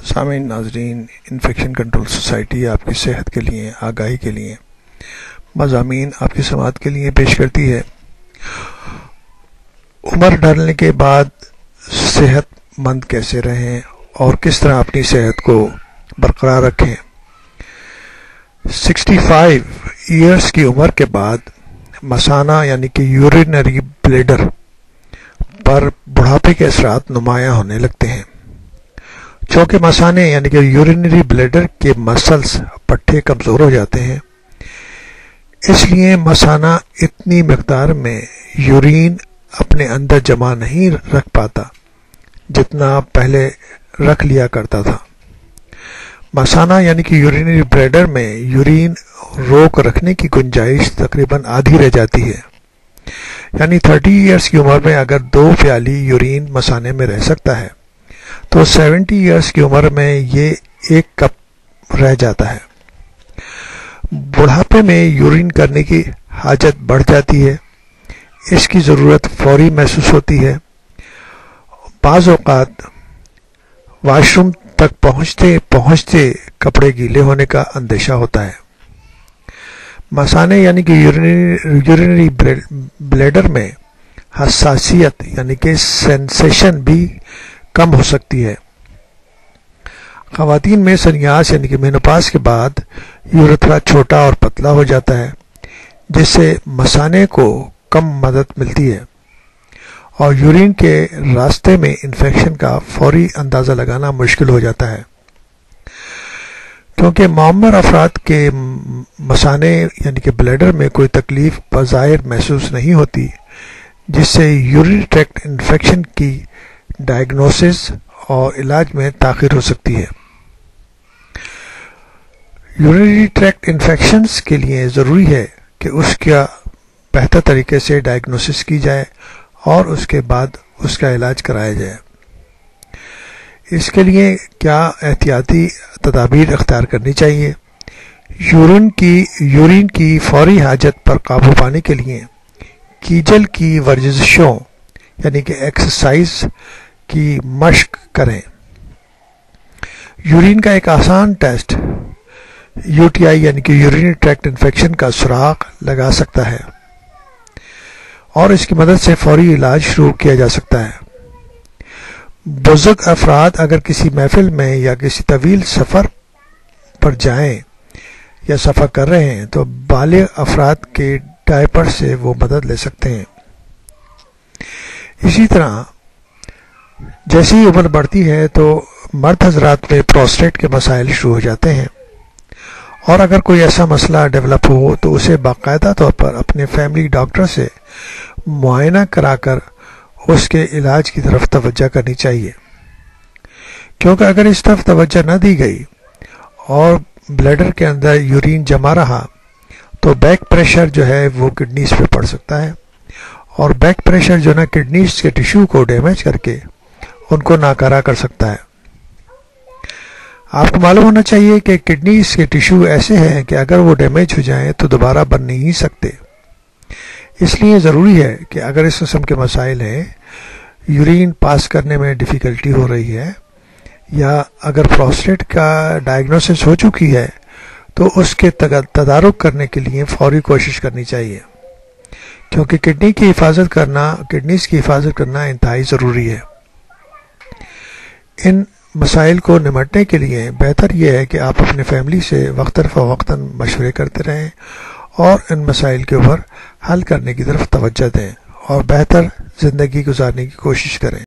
سامعین ناظرین، infection control society آپ کی صحت کے لیے آگاہی کے لیے مضامین آپ کی سماعت کے لیے پیش کرتی ہے۔ عمر ڈھلنے کے بعد صحت مند کیسے رہیں اور کس طرح اپنی صحت کو برقرار رکھیں۔ 65 ایئرس کی عمر کے بعد مثانہ یعنی کہ یورینری بلیڈر پر بڑھاپے کے اثرات نمایاں ہونے لگتے ہیں۔ چونکہ مثانے یعنی کہ یورینری بلیڈر کے مسلز پٹھے کمزور ہو جاتے ہیں، اس لیے مثانہ اتنی مقدار میں یورین اپنے اندر جمع نہیں رکھ پاتا جتنا پہلے رکھ لیا کرتا تھا۔ مثانہ یعنی کہ یورینری بلیڈر میں یورین روک رکھنے کی گنجائش تقریباً آدھی رہ جاتی ہے، یعنی 30 ایئرس کی عمر میں اگر 2 پیالی یورین مثانے میں رہ سکتا ہے تو 70 ایئرس کی عمر میں یہ 1 کپ رہ جاتا ہے۔ بڑھاپے میں یورین کرنے کی حاجت بڑھ جاتی ہے، اس کی ضرورت فوری محسوس ہوتی ہے۔ بعض اوقات واش روم تک پہنچتے کپڑے گیلے ہونے کا اندیشہ ہوتا ہے۔ مثانے یعنی کہ یورینری بلیڈر میں حساسیت یعنی کہ سینسیشن بھی کم ہو سکتی ہے۔ خواتین میں سنیاس یعنی کہ مینوپاز کے بعد یورتھرا چھوٹا اور پتلا ہو جاتا ہے، جس سے مثانے کو کم مدد ملتی ہے اور یورین کے راستے میں انفیکشن کا فوری اندازہ لگانا مشکل ہو جاتا ہے۔ کیونکہ معمر افراد کے مثانے یعنی کہ بلیڈر میں کوئی تکلیف بظاہر محسوس نہیں ہوتی، جس سے یورینری ٹریکٹ انفیکشن کی ڈائگنوسس اور علاج میں تاخیر ہو سکتی ہے۔ یورینری ٹریکٹ انفیکشنز کے لیے ضروری ہے کہ اس کا بہتر طریقے سے ڈائگنوسس کی جائے اور اس کے بعد اس کا علاج کرایا جائے۔ اس کے لیے کیا احتیاطی تدابیر اختیار کرنی چاہیے؟ یورین کی فوری حاجت پر قابو پانے کے لیے کیجل کی ورزشوں یعنی کہ ایکسرسائز کی مشق کریں۔ یورین کا ایک آسان ٹیسٹ UTI یعنی کہ یورینری ٹریکٹ انفیکشن کا سراغ لگا سکتا ہے اور اس کی مدد سے فوری علاج شروع کیا جا سکتا ہے۔ بزرگ افراد اگر کسی محفل میں یا کسی طویل سفر پر جائیں یا سفر کر رہے ہیں تو بالغ افراد کے ڈائپر سے وہ مدد لے سکتے ہیں۔ اسی طرح جیسی ہی عمر بڑھتی ہے تو مرد حضرات میں پروسٹیٹ کے مسائل شروع ہو جاتے ہیں، اور اگر کوئی ایسا مسئلہ ڈیولپ ہو تو اسے باقاعدہ طور پر اپنے فیملی ڈاکٹر سے معائنہ کرا کر اس کے علاج کی طرف توجہ کرنی چاہیے، کیونکہ اگر اس طرف توجہ نہ دی گئی اور بلیڈر کے اندر یورین جمع رہا تو بیک پریشر جو ہے وہ کڈنیز پہ پڑ سکتا ہے، اور بیک پریشر جو نا کڈنیز کے ٹیشو کو ڈیمیج کر کے ان کو ناکارہ کر سکتا ہے۔ آپ کو معلوم ہونا چاہیے کہ کڈنیز کے ٹیشو ایسے ہیں کہ اگر وہ ڈیمیج ہو جائیں تو دوبارہ بن نہیں سکتے، اس لیے ضروری ہے کہ اگر اس قسم کے مسائل ہیں، یورین پاس کرنے میں ڈیفیکلٹی ہو رہی ہے یا اگر پروسٹیٹ کا ڈائگنوسس ہو چکی ہے تو اس کے تدارک کرنے کے لیے فوری کوشش کرنی چاہیے، کیونکہ کڈنیز کی حفاظت کرنا انتہائی ضروری ہے۔ ان مسائل کو نمٹنے کے لیے بہتر یہ ہے کہ آپ اپنے فیملی سے وقتاً فوقتاً مشورے کرتے رہیں اور ان مسائل کے اوپر حل کرنے کی طرف توجہ دیں اور بہتر زندگی گزارنے کی کوشش کریں۔